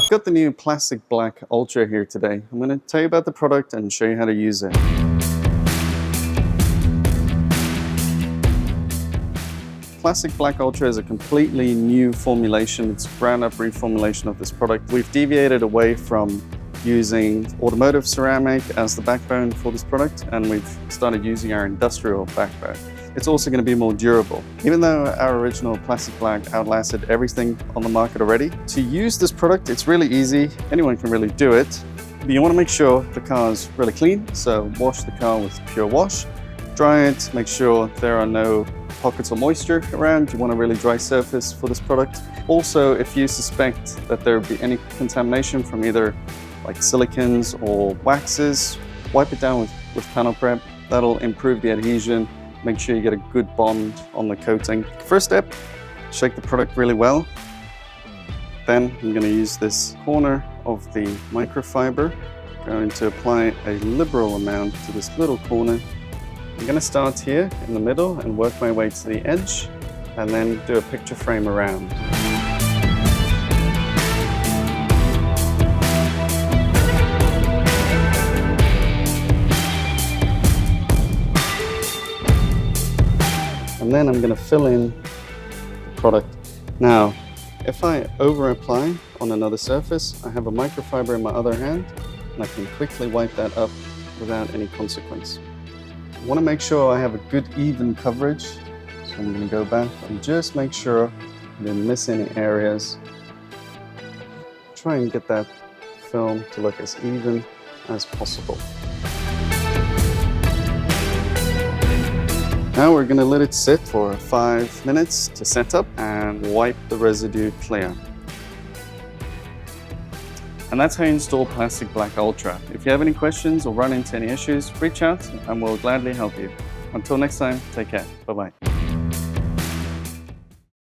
I've got the new Plastic Black Ultra here today. I'm going to tell you about the product and show you how to use it. Plastic Black Ultra is a completely new formulation. It's a ground up reformulation of this product. We've deviated away from using automotive ceramic as the backbone for this product, and we've started using our industrial backbone. It's also going to be more durable. Even though our original Plastic Black outlasted everything on the market already, to use this product, it's really easy. Anyone can really do it. But you want to make sure the car is really clean, so wash the car with pure wash. Dry it, make sure there are no pockets of moisture around. You want a really dry surface for this product. Also, if you suspect that there would be any contamination from either like silicons or waxes, wipe it down with panel prep. That'll improve the adhesion. Make sure you get a good bond on the coating. First step, shake the product really well. Then I'm going to use this corner of the microfiber. I'm going to apply a liberal amount to this little corner. I'm going to start here in the middle and work my way to the edge, and then do a picture frame around. And then I'm going to fill in the product. Now, if I over apply on another surface, I have a microfiber in my other hand, and I can quickly wipe that up without any consequence. I want to make sure I have a good even coverage, so I'm going to go back and just make sure I didn't miss any areas. Try and get that film to look as even as possible. Now we're going to let it sit for 5 minutes to set up and wipe the residue clear. And that's how you install Plastic Black Ultra. If you have any questions or run into any issues, reach out and we'll gladly help you. Until next time, take care. Bye-bye.